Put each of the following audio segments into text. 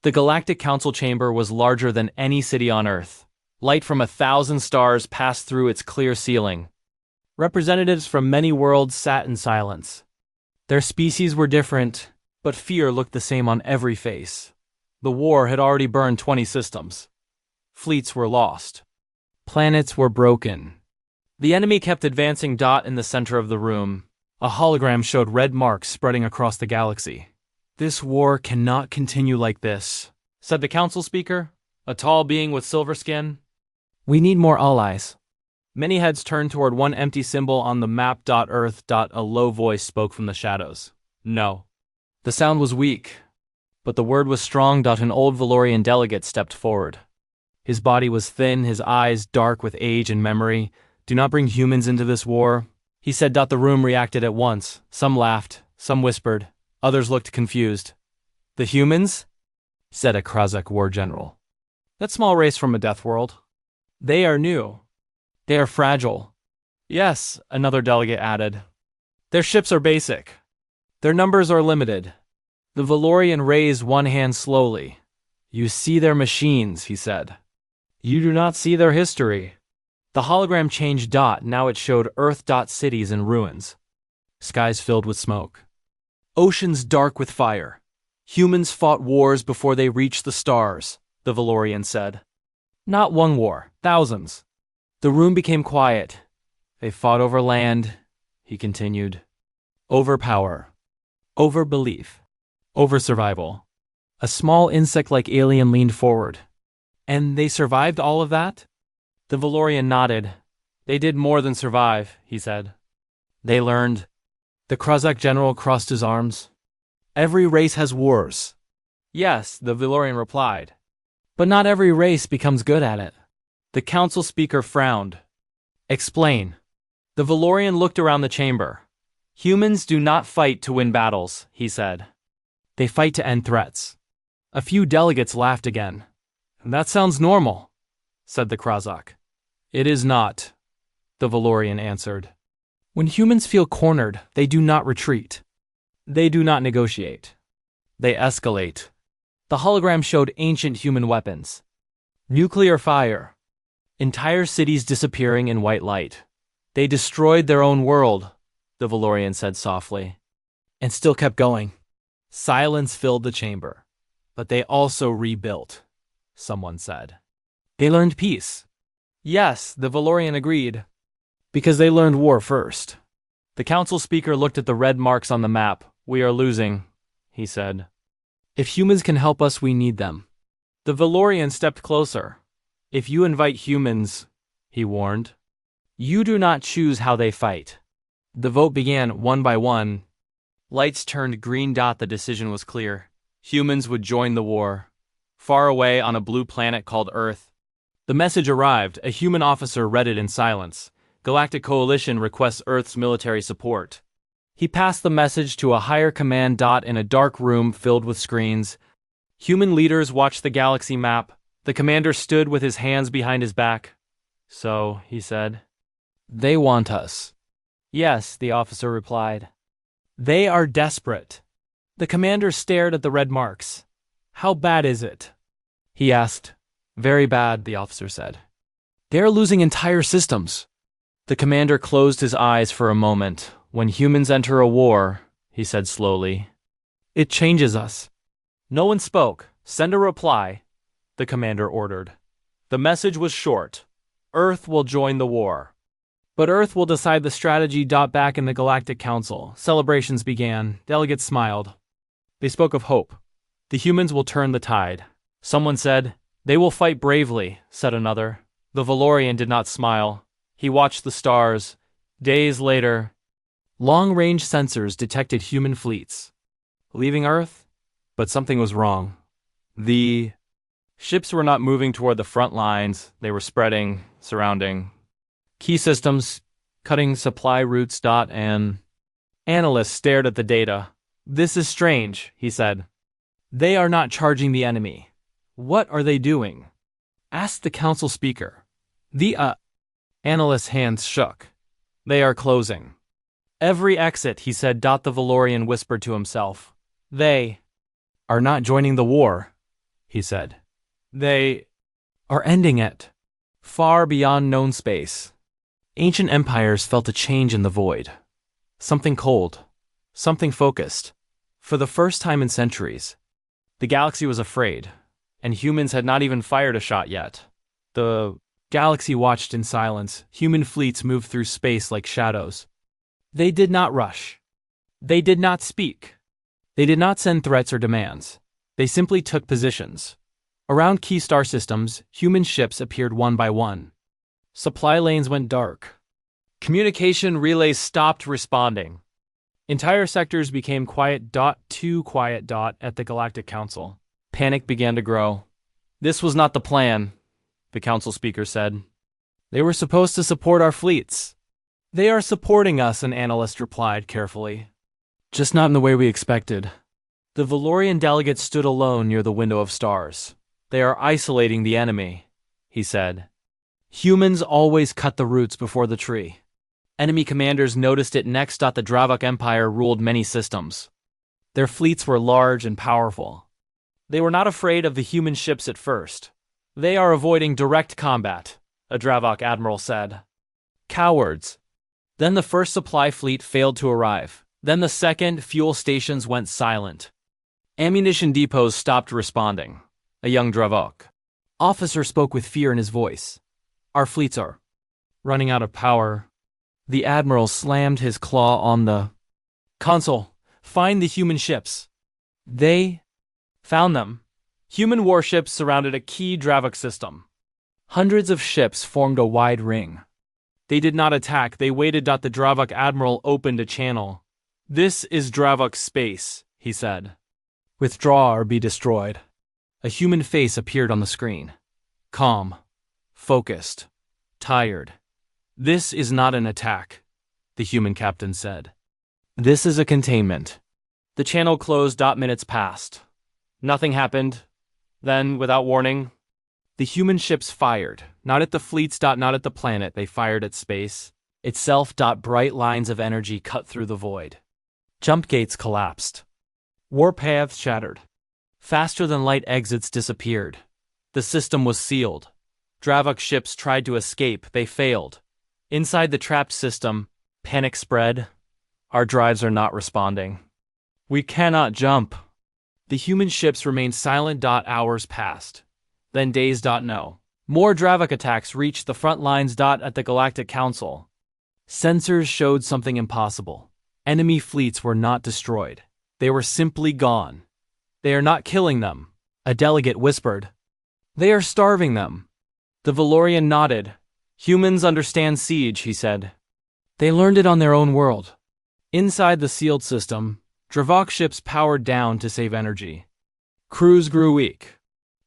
The Galactic Council chamber was larger than any city on Earth. Light from 1,000 stars passed through its clear ceiling. Representatives from many worlds sat in silence. Their species were different, but fear looked the same on every face. The war had already burned 20 systems. Fleets were lost. Planets were broken. The enemy kept advancing. In the center of the room, a hologram showed red marks spreading across the galaxy. "This war cannot continue like this," said the council speaker, a tall being with silver skin. "We need more allies." Many heads turned toward one empty symbol on the map. Earth. A low voice spoke from the shadows. "No." The sound was weak, but the word was strong. An old Valorian delegate stepped forward. His body was thin, his eyes dark with age and memory. "Do not bring humans into this war," he said. The room reacted at once. Some laughed, some whispered, others looked confused. "The humans?" said a Krazak war general. "That small race from a death world. They are new. They are fragile." "Yes," another delegate added. "Their ships are basic. Their numbers are limited." The Valorian raised one hand slowly. "You see their machines," he said. "You do not see their history." The hologram changed. Now it showed Earth. Cities in ruins. Skies filled with smoke. Oceans dark with fire. "Humans fought wars before they reached the stars," the Valorian said. "Not one war, thousands." The room became quiet. "They fought over land," he continued. "Over power. Over belief. Over survival." A small insect-like alien leaned forward. "And they survived all of that?" The Valorian nodded. "They did more than survive," he said. "They learned." The Krazak general crossed his arms. "Every race has wars." "Yes," the Valorian replied. "But not every race becomes good at it." The council speaker frowned. "Explain." The Valorian looked around the chamber. "Humans do not fight to win battles," he said. "They fight to end threats." A few delegates laughed again. "That sounds normal," said the Krazak. "It is not," the Valorian answered. "When humans feel cornered, they do not retreat. They do not negotiate. They escalate." The hologram showed ancient human weapons. Nuclear fire. Entire cities disappearing in white light. "They destroyed their own world," the Valorian said softly, "and still kept going." Silence filled the chamber. "But they also rebuilt," someone said. "They learned peace." "Yes," the Valorian agreed. "Because they learned war first." The council speaker looked at the red marks on the map. "We are losing," he said. "If humans can help us, we need them." The Valorian stepped closer. "If you invite humans," he warned, "you do not choose how they fight." The vote began one by one. Lights turned green. The decision was clear. Humans would join the war. Far away on a blue planet called Earth. The message arrived. A human officer read it in silence. "Galactic Coalition requests Earth's military support." He passed the message to a higher command. In a dark room filled with screens, human leaders watched the galaxy map. The commander stood with his hands behind his back. "So," he said, "they want us." "Yes," the officer replied. "They are desperate." The commander stared at the red marks. "How bad is it?" he asked. "Very bad," the officer said. "They are losing entire systems." The commander closed his eyes for a moment. "When humans enter a war," he said slowly, "it changes us." No one spoke. "Send a reply," the commander ordered. The message was short. Earth will join the war. But Earth will decide the strategy. Back in the Galactic Council, celebrations began. Delegates smiled. They spoke of hope. The humans will turn the tide. Someone said, "They will fight bravely," said another. The Valorian did not smile. He watched the stars. Days later, long-range sensors detected human fleets leaving Earth, but something was wrong. The ships were not moving toward the front lines. They were spreading, surrounding key systems, cutting supply routes. An analyst stared at the data. "This is strange," he said. "They are not charging the enemy. What are they doing?" asked the council speaker. The analyst's hands shook. "They are closing every exit," he said. The Valorian whispered to himself. "They are not joining the war. he said. They are ending it. Far beyond known space. Ancient empires felt a change in the void. Something cold. Something focused. For the first time in centuries, the galaxy was afraid, and humans had not even fired a shot yet. The galaxy watched in silence. Human fleets moved through space like shadows. They did not rush. They did not speak. They did not send threats or demands. They simply took positions. Around key star systems, human ships appeared one by one. Supply lanes went dark. Communication relays stopped responding. Entire sectors became too quiet at the Galactic Council. Panic began to grow. This was not the plan, the council speaker said. They were supposed to support our fleets. They are supporting us, an analyst replied carefully. Just not in the way we expected. The Valorian delegate stood alone near the window of stars. They are isolating the enemy, he said. Humans always cut the roots before the tree. Enemy commanders noticed it next. The Dravok Empire ruled many systems. Their fleets were large and powerful. They were not afraid of the human ships at first. They are avoiding direct combat, a Dravok admiral said. Cowards. Then the first supply fleet failed to arrive. Then the second, fuel stations went silent. Ammunition depots stopped responding. A young Dravok officer spoke with fear in his voice. Our fleets are running out of power. The admiral slammed his claw on the console. Find the human ships. They found them. Human warships surrounded a key Dravok system. Hundreds of ships formed a wide ring. They did not attack. They waited. The Dravok admiral opened a channel. This is Dravok space, he said. Withdraw or be destroyed. A human face appeared on the screen. Calm. Focused. Tired. This is not an attack, the human captain said. This is a containment. The channel closed. Minutes passed. Nothing happened. Then, without warning, the human ships fired. Not at the fleets. Not at the planet. They fired at space itself. Bright lines of energy cut through the void. Jump gates collapsed. Warp paths shattered. Faster than light exits disappeared. The system was sealed. Dravok ships tried to escape. They failed. Inside the trapped system, panic spread. Our drives are not responding. We cannot jump. The human ships remained silent. Hours passed. Then days. No. More Dravok attacks reached the front lines. At the Galactic Council. Sensors showed something impossible. Enemy fleets were not destroyed. They were simply gone. They are not killing them, a delegate whispered. They are starving them. The Valorian nodded. Humans understand siege, he said. They learned it on their own world. Inside the sealed system, Dravok ships powered down to save energy. Crews grew weak.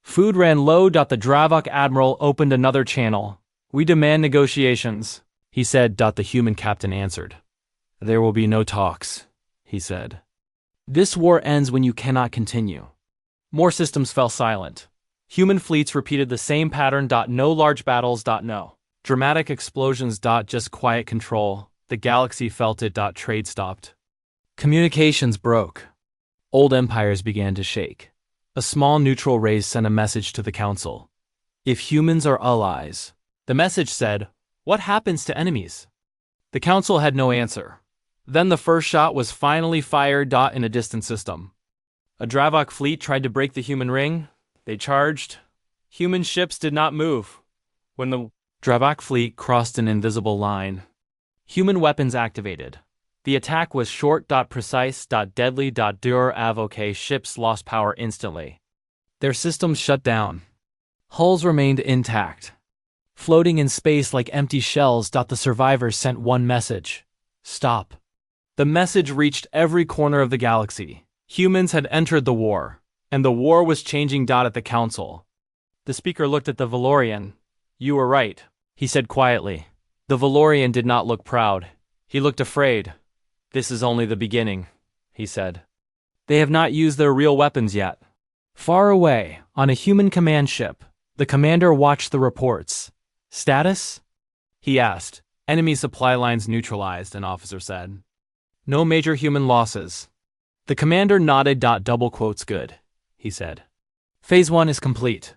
Food ran low. The Dravok admiral opened another channel. We demand negotiations, he said. The human captain answered. There will be no talks, he said. This war ends when you cannot continue. More systems fell silent. Human fleets repeated the same pattern. No large battles. No dramatic explosions. Just quiet control. The galaxy felt it. Trade stopped. Communications broke. Old empires began to shake. A small neutral race sent a message to the council. If humans are allies, the message said, what happens to enemies? The council had no answer. Then the first shot was finally fired. In a distant system. A Dravok fleet tried to break the human ring. They charged. Human ships did not move. When the Dravok fleet crossed an invisible line, human weapons activated. The attack was short. Precise. Deadly. Dur avoke. Ships lost power instantly. Their systems shut down. Hulls remained intact. Floating in space like empty shells. The survivors sent one message. Stop. The message reached every corner of the galaxy. Humans had entered the war, and the war was changing. At the council. The speaker looked at the Valorian. You were right, he said quietly. The Valorian did not look proud. He looked afraid. This is only the beginning, he said. They have not used their real weapons yet. Far away, on a human command ship, the commander watched the reports. Status? He asked. Enemy supply lines neutralized, an officer said. No major human losses. The commander nodded. Double quotes good, he said. Phase 1 is complete.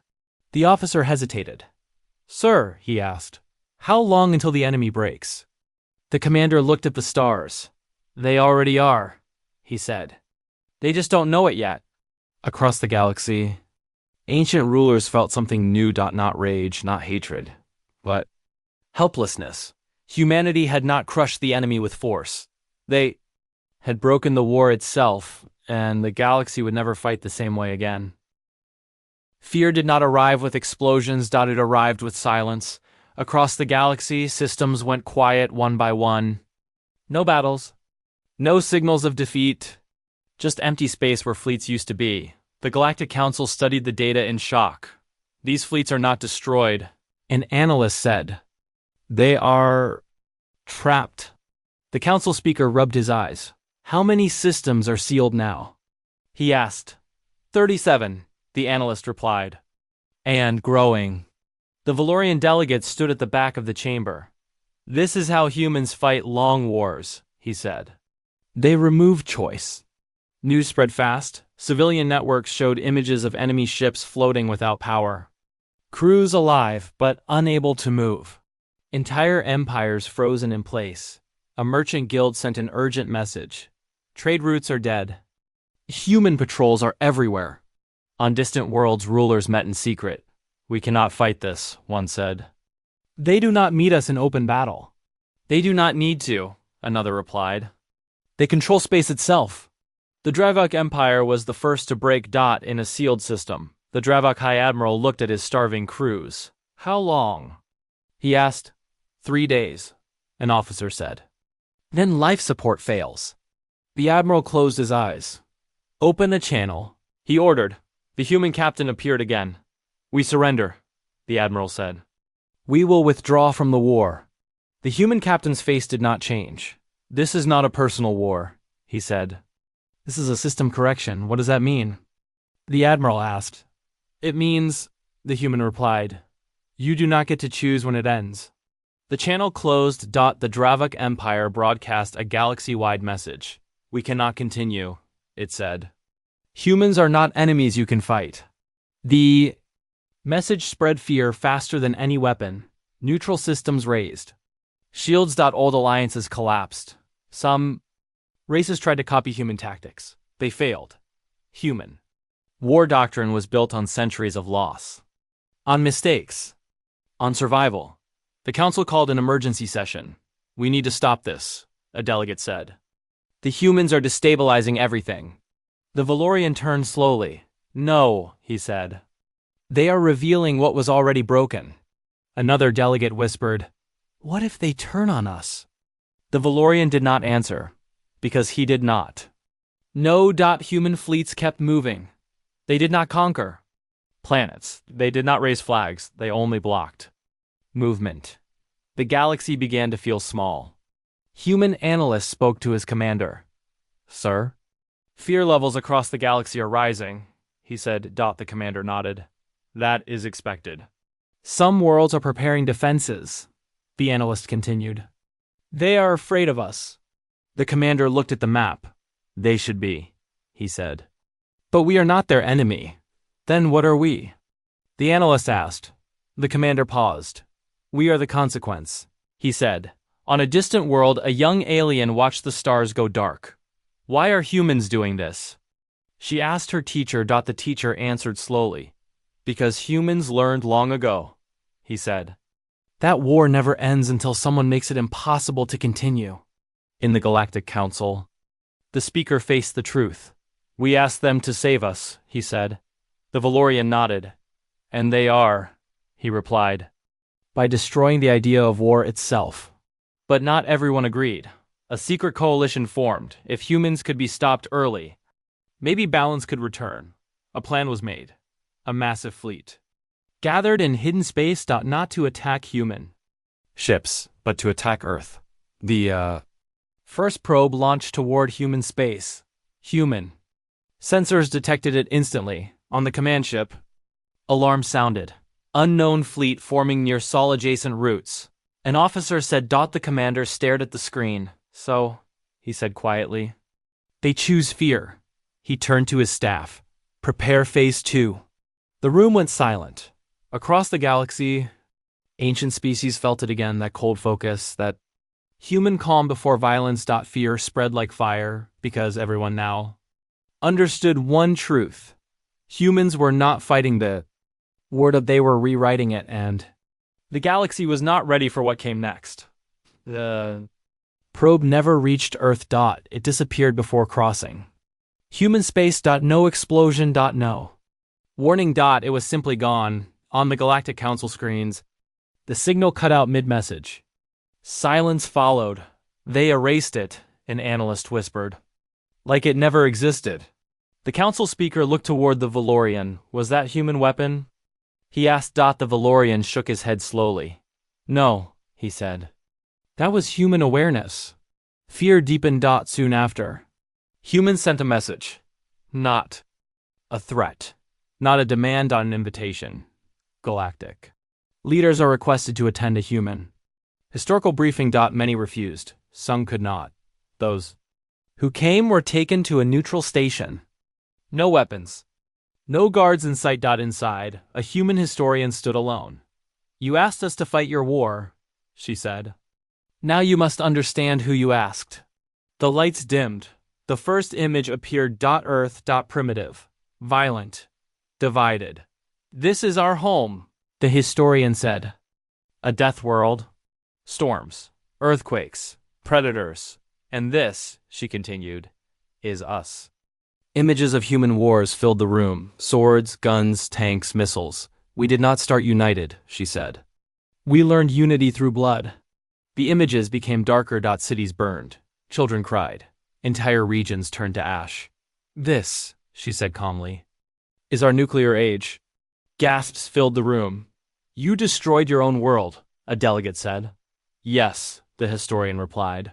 The officer hesitated. Sir, he asked, how long until the enemy breaks? The commander looked at the stars. They already are, he said. They just don't know it yet. Across the galaxy, ancient rulers felt something new. Not rage, not hatred, but helplessness. Humanity had not crushed the enemy with force. They had broken the war itself, and the galaxy would never fight the same way again. Fear did not arrive with explosions. It arrived with silence. Across the galaxy, systems went quiet one by one. No battles. No signals of defeat. Just empty space where fleets used to be. The Galactic Council studied the data in shock. These fleets are not destroyed. An analyst said, they are trapped. The council speaker rubbed his eyes. How many systems are sealed now? He asked. 37, the analyst replied. And growing. The Valorian delegates stood at the back of the chamber. This is how humans fight long wars, he said. They remove choice. News spread fast. Civilian networks showed images of enemy ships floating without power. Crews alive, but unable to move. Entire empires frozen in place. A merchant guild sent an urgent message. Trade routes are dead. Human patrols are everywhere. On distant worlds, rulers met in secret. We cannot fight this, one said. They do not meet us in open battle. They do not need to, another replied. They control space itself. The Dravok Empire was the first to break in a sealed system. The Dravok High Admiral looked at his starving crews. How long? He asked. 3 days, an officer said. Then life support fails. The Admiral closed his eyes. Open a channel, he ordered. The human captain appeared again. We surrender, the Admiral said. We will withdraw from the war. The human captain's face did not change. This is not a personal war, he said. This is a system correction. What does that mean? The Admiral asked. It means, the human replied, you do not get to choose when it ends. The channel closed. The Dravok Empire broadcast a galaxy-wide message. We cannot continue, it said. Humans are not enemies you can fight. The message spread fear faster than any weapon. Neutral systems raised. Shields. Old alliances collapsed. Some races tried to copy human tactics. They failed. Human. War doctrine was built on centuries of loss. On mistakes. On survival. The council called an emergency session. We need to stop this, a delegate said. The humans are destabilizing everything. The Valorian turned slowly. No, he said. They are revealing what was already broken. Another delegate whispered, what if they turn on us? The Valorian did not answer, because he did not. No. Human fleets kept moving. They did not conquer planets. They did not raise flags. They only blocked movement. The galaxy began to feel small. Human analyst spoke to his commander. Sir? Fear levels across the galaxy are rising, he said. The commander nodded. That is expected. Some worlds are preparing defenses, the analyst continued. They are afraid of us. The commander looked at the map. They should be, he said. But we are not their enemy. Then what are we? The analyst asked. The commander paused. We are the consequence, he said. On a distant world, a young alien watched the stars go dark. Why are humans doing this? She asked her teacher. The teacher answered slowly. Because humans learned long ago, he said. That war never ends until someone makes it impossible to continue. In the Galactic Council, the speaker faced the truth. We asked them to save us, he said. The Valorian nodded. And they are, he replied. By destroying the idea of war itself. But not everyone agreed. A secret coalition formed. If humans could be stopped early, maybe balance could return. A plan was made. A massive fleet. Gathered in hidden space. Not to attack human ships, but to attack Earth. The first probe launched toward human space. Human. Sensors detected it instantly. On the command ship, alarm sounded. Unknown fleet forming near Sol-adjacent routes. An officer said. The commander stared at the screen. So, he said quietly. They choose fear. He turned to his staff. Prepare phase 2. The room went silent. Across the galaxy, ancient species felt it again, that cold focus, that human calm before violence. Fear spread like fire, because everyone now understood one truth. Humans were not fighting the war, they were rewriting it, and the galaxy was not ready for what came next. The probe never reached Earth. It disappeared before crossing human space. No explosion. No warning. It was simply gone. On the Galactic Council screens, the signal cut out mid-message. Silence followed. They erased it, an analyst whispered. Like it never existed. The council speaker looked toward the Valorian. Was that human weapon? He asked. The Valorian shook his head slowly. No, he said. That was human awareness. Fear deepened. Soon after, humans sent a message. Not a threat. Not a demand. An invitation. Galactic leaders are requested to attend a human historical briefing. Many refused. Some could not. Those who came were taken to a neutral station. No weapons. No guards in sight. Inside, a human historian stood alone. You asked us to fight your war, she said. Now you must understand who you asked. The lights dimmed. The first image appeared. Earth. Primitive. Violent. Divided. This is our home, the historian said. A death world. Storms. Earthquakes. Predators. And this, she continued, is us. Images of human wars filled the room. Swords, guns, tanks, missiles. We did not start united, she said. We learned unity through blood. The images became darker. Cities burned. Children cried. Entire regions turned to ash. This, she said calmly, is our nuclear age. Gasps filled the room. You destroyed your own world, a delegate said. Yes, the historian replied.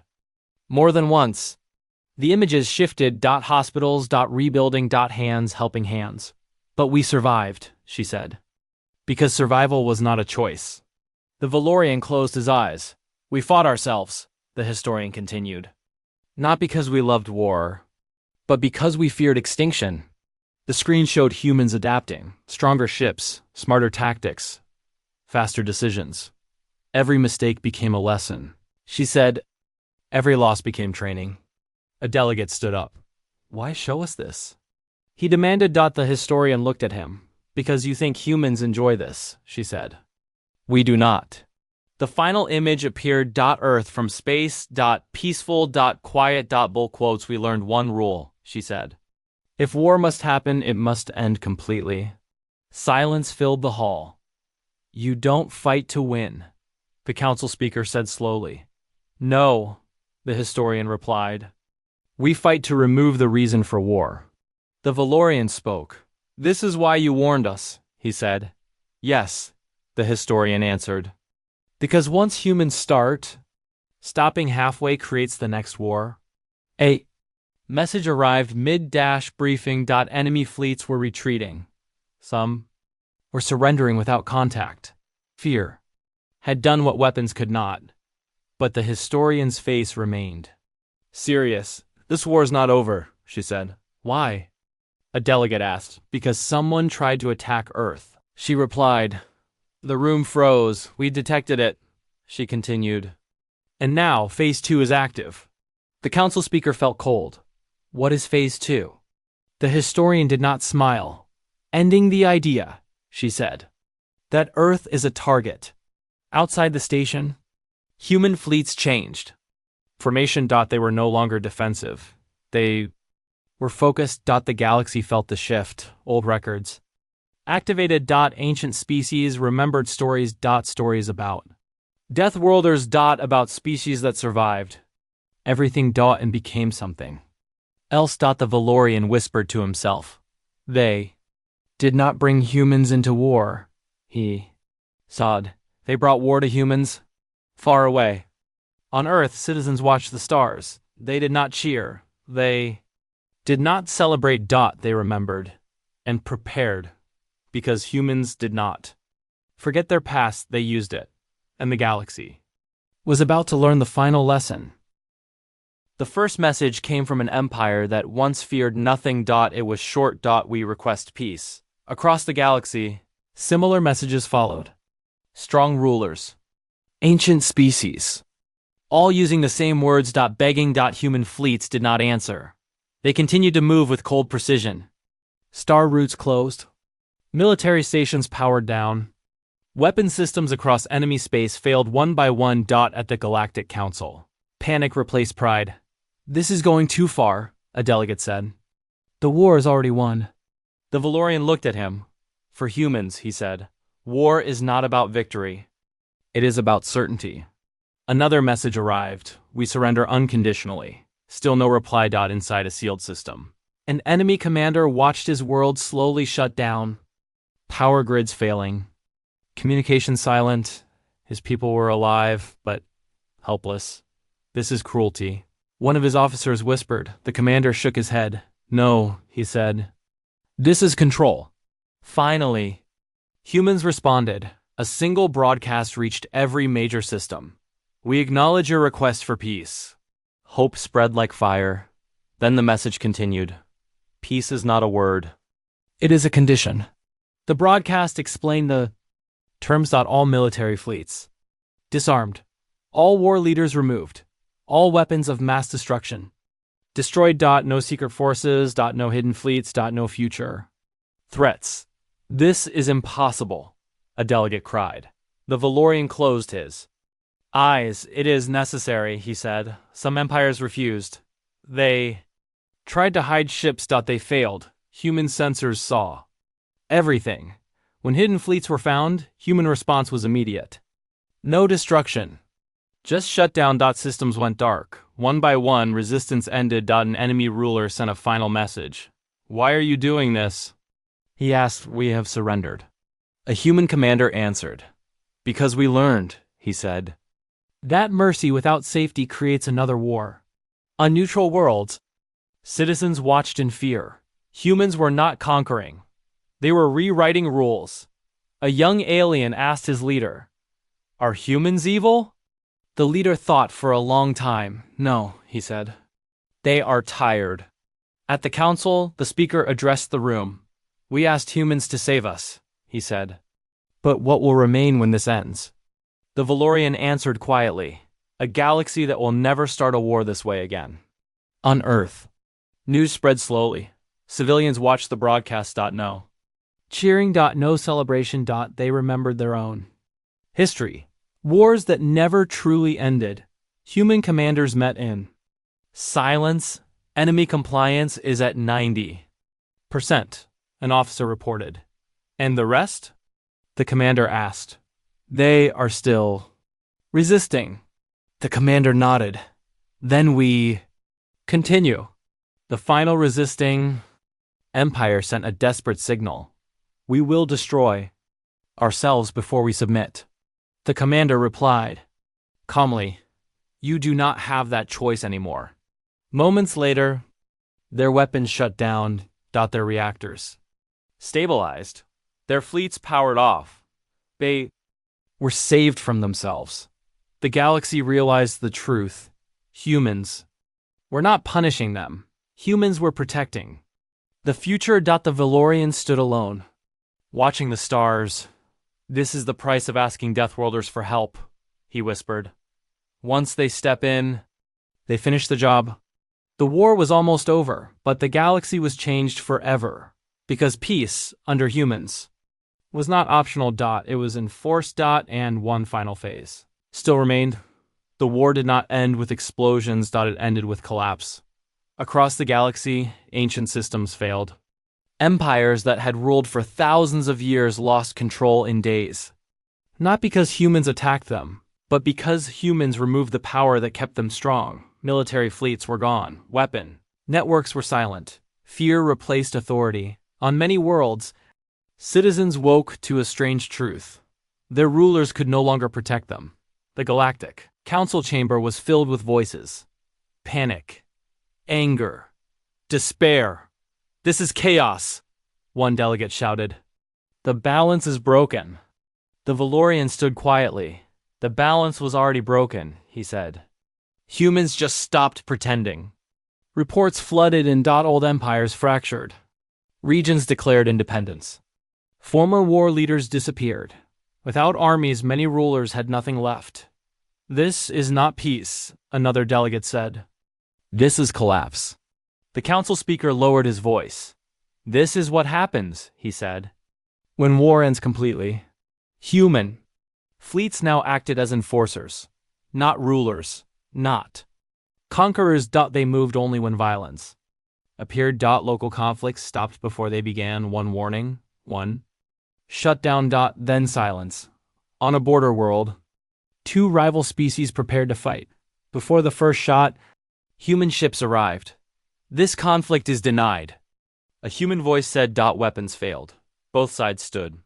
More than once. The images shifted. Hospitals. Rebuilding. Hands helping hands. But we survived, she said. Because survival was not a choice. The Valorian closed his eyes. We fought ourselves, the historian continued. Not because we loved war, but because we feared extinction. The screen showed humans adapting, stronger ships, smarter tactics, faster decisions. Every mistake became a lesson. She said, every loss became training. A delegate stood up. Why show us this? He demanded. The historian looked at him. Because you think humans enjoy this, she said. We do not. The final image appeared. Earth from space. Peaceful. Quiet. Bull quotes. We learned one rule, she said. If war must happen, it must end completely. Silence filled the hall. You don't fight to win, the council speaker said slowly. No, the historian replied. We fight to remove the reason for war. The Valorian spoke. This is why you warned us, he said. Yes, the historian answered. Because once humans start, stopping halfway creates the next war. A message arrived mid-briefing. Enemy fleets were retreating. Some were surrendering without contact. Fear had done what weapons could not. But the historian's face remained serious. This war's not over, she said. Why? A delegate asked. Because someone tried to attack Earth, she replied. The room froze. We detected it, she continued. And now, Phase 2 is active. The council speaker felt cold. What is Phase 2? The historian did not smile. Ending the idea, she said. That Earth is a target. Outside the station, human fleets changed. Formation. They were no longer defensive. They were focused. The galaxy felt the shift. Old records. Activated. Ancient species. Remembered stories. Stories about Death Worlders. About species that survived. Everything. And became something else. The Valorian whispered to himself. They did not bring humans into war. He sobbed. They brought war to humans far away. On Earth, citizens watched the stars. They did not cheer. They did not celebrate. They remembered and prepared because humans did not forget their past. They used it, and the galaxy was about to learn the final lesson. The first message came from an empire that once feared nothing. It was short. We request peace. Across the galaxy, similar messages followed. Strong rulers. Ancient species. All using the same words. Begging. Human fleets did not answer. They continued to move with cold precision. Star routes closed. Military stations powered down. Weapon systems across enemy space failed one by one. At the Galactic Council, panic replaced pride. "This is going too far," a delegate said. "The war is already won." The Valorian looked at him. "For humans," he said, "war is not about victory. It is about certainty." Another message arrived. "We surrender unconditionally." Still no reply. Inside a sealed system, an enemy commander watched his world slowly shut down. Power grids failing. Communication silent. His people were alive, but helpless. "This is cruelty," one of his officers whispered. The commander shook his head. "No," he said. "This is control." Finally, humans responded. A single broadcast reached every major system. "We acknowledge your request for peace." Hope spread like fire. Then the message continued. "Peace is not a word. It is a condition." The broadcast explained the terms. All military fleets disarmed. All war leaders removed. All weapons of mass destruction destroyed. No secret forces. No hidden fleets. No future threats. "This is impossible," a delegate cried. The Valorian closed his eyes. "It is necessary," he said. "Some empires refused. They tried to hide ships. They failed. Human sensors saw everything. When hidden fleets were found, human response was immediate. No destruction. Just shut down. Systems went dark. One by one, resistance ended. An enemy ruler sent a final message. "Why are you doing this?" he asked. "We have surrendered." A human commander answered. "Because we learned," he said, "that mercy without safety creates another war." On neutral worlds, citizens watched in fear. Humans were not conquering. They were rewriting rules. A young alien asked his leader, "Are humans evil?" The leader thought for a long time. "No," he said. "They are tired." At the council, the speaker addressed the room. "We asked humans to save us," he said. "But what will remain when this ends?" The Valorian answered quietly. "A galaxy that will never start a war this way again." On Earth, news spread slowly. Civilians watched the broadcast. No cheering. No celebration. They remembered their own history. Wars that never truly ended. Human commanders met in silence. "Enemy compliance is at 90%, an officer reported. "And the rest?" the commander asked. "They are still resisting." The commander nodded. "Then we continue." The final resisting empire sent a desperate signal. "We will destroy ourselves before we submit." The commander replied calmly, "You do not have that choice anymore." Moments later, their weapons shut down. Their reactors stabilized. Their fleets powered off. They were saved from themselves. The galaxy realized the truth. Humans were not punishing them. Humans were protecting the future. The Valorian stood alone, watching the stars. "This is the price of asking Deathworlders for help," he whispered. "Once they step in, they finish the job." The war was almost over, but the galaxy was changed forever. Because peace, under humans, was not optional. It was enforced. And one final phase still remained. The war did not end with explosions. It ended with collapse. Across the galaxy, ancient systems failed. Empires that had ruled for thousands of years lost control in days. Not because humans attacked them, but because humans removed the power that kept them strong. Military fleets were gone. Weapon networks were silent. Fear replaced authority. On many worlds, citizens woke to a strange truth. Their rulers could no longer protect them. The Galactic Council chamber was filled with voices. Panic. Anger. Despair. "This is chaos," one delegate shouted. "The balance is broken." The Valorian stood quietly. "The balance was already broken," he said. "Humans just stopped pretending." Reports flooded and old empires fractured. Regions declared independence. Former war leaders disappeared. Without armies, many rulers had nothing left. This is not peace, another delegate said. This is collapse. The council speaker lowered his voice. This is what happens, he said, when war ends completely. Human fleets now acted as enforcers, not rulers, not conquerors. They moved only when violence appeared. Local conflicts stopped before they began. One warning, one shutdown. Then silence. On a border world, two rival species prepared to fight. Before the first shot, human ships arrived. This conflict is denied. A human voice said. Weapons failed. Both sides stood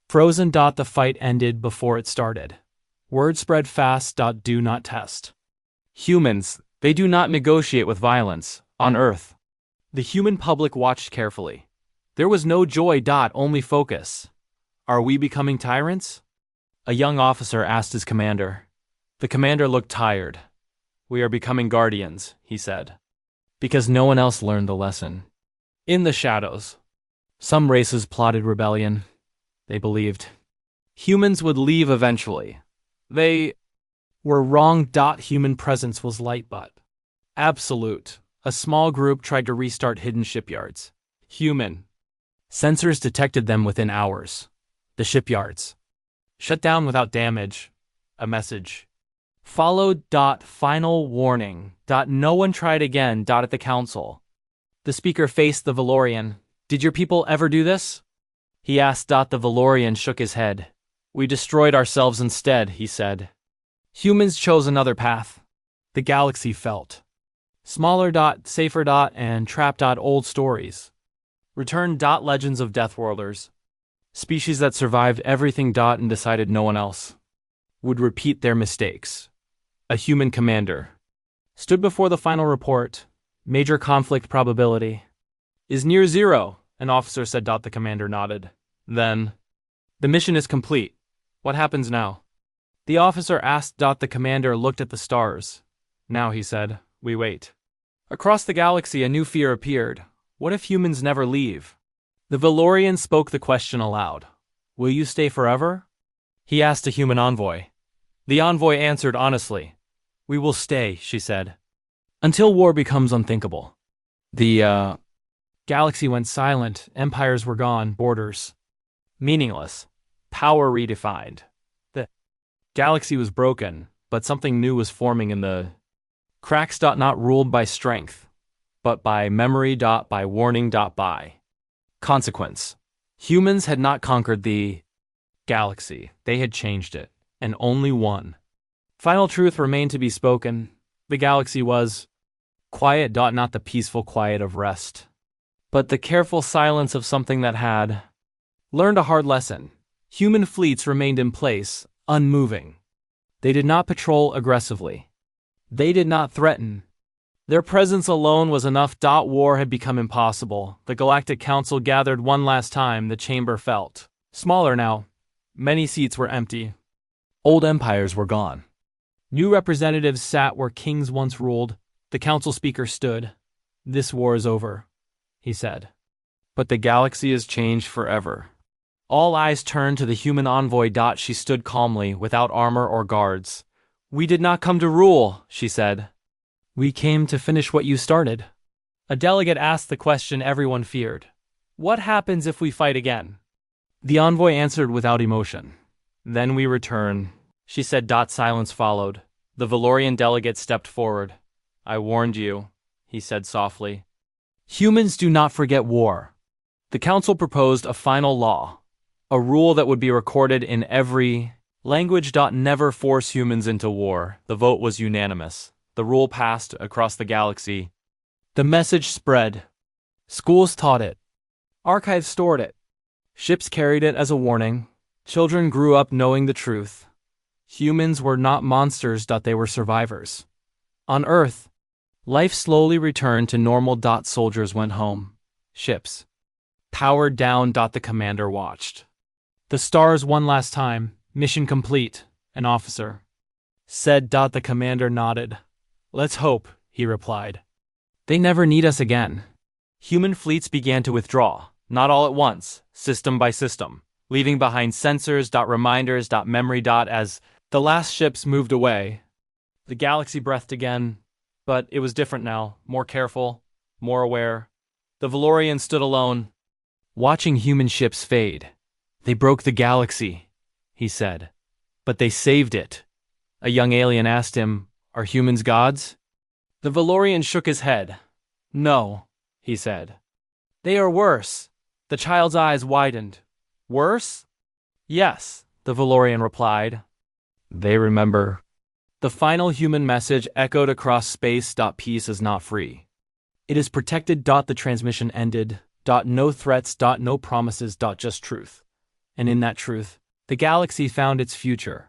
frozen. The fight ended before it started. Word spread fast. Do not test humans. They do not negotiate with violence on Earth. The human public watched carefully. There was no joy. Only focus. Are we becoming tyrants? A young officer asked his commander. The commander looked tired. We are becoming guardians, he said. Because no one else learned the lesson. In the shadows, some races plotted rebellion. They believed humans would leave eventually. They were wrong. Human presence was light but absolute. A small group tried to restart hidden shipyards. Human sensors detected them within hours. The shipyards shut down without damage. A message followed. Final warning. No one tried again. At the council, the speaker faced the Valorian. Did your people ever do this? He asked. The Valorian shook his head. We destroyed ourselves instead, he said. Humans chose another path. The galaxy felt smaller. Safer. And trapped. Old stories returned. Legends of Deathworlders. Species that survived everything. And decided no one else would repeat their mistakes. A human commander stood before the final report. Major conflict probability is near zero, an officer said. The commander nodded. Then, the mission is complete. What happens now? The officer asked. The commander looked at the stars. Now, he said, we wait. Across the galaxy, a new fear appeared. What if humans never leave? The Valorian spoke the question aloud. Will you stay forever? He asked a human envoy. The envoy answered honestly. We will stay, she said, until war becomes unthinkable. The galaxy went silent. Empires were gone. Borders meaningless. Power redefined. The galaxy was broken, but something new was forming in the cracks. Not ruled by strength, but by memory. By warning. By consequence. Humans had not conquered the galaxy. They had changed it, and only one final truth remained to be spoken. The galaxy was quiet. Not the peaceful quiet of rest, but the careful silence of something that had learned a hard lesson. Human fleets remained in place, unmoving. They did not patrol aggressively. They did not threaten. Their presence alone was enough. War had become impossible. The Galactic Council gathered one last time. The chamber felt smaller now. Many seats were empty. Old empires were gone. New representatives sat where kings once ruled. The council speaker stood. This war is over, he said. But the galaxy has changed forever. All eyes turned to the human envoy. She stood calmly, without armor or guards. We did not come to rule, she said. We came to finish what you started. A delegate asked the question everyone feared. What happens if we fight again? The envoy answered without emotion. Then we return, she said. Silence followed. The Valorian delegate stepped forward. I warned you, he said softly. Humans do not forget war. The council proposed a final law, a rule that would be recorded in every language. Never force humans into war. The vote was unanimous. The rule passed across the galaxy. The message spread. Schools taught it. Archives stored it. Ships carried it as a warning. Children grew up knowing the truth. Humans were not monsters. They were survivors. On Earth, life slowly returned to normal. Soldiers went home. Ships powered down. The commander watched the stars one last time. Mission complete, an officer said. The commander nodded. Let's hope, he replied. They never need us again. Human fleets began to withdraw. Not all at once, system by system, leaving behind sensors, reminders, memory. As the last ships moved away, the galaxy breathed again, but it was different now, more careful, more aware. The Valorian stood alone, watching human ships fade. They broke the galaxy, he said. But they saved it. A young alien asked him, "Are humans gods?" The Valorian shook his head. "No," he said. "They are worse." The child's eyes widened. "Worse?" "Yes," the Valorian replied. "They remember." The final human message echoed across space. Peace is not free. It is protected. The transmission ended. No threats. No promises. Just truth. And in that truth, the galaxy found its future.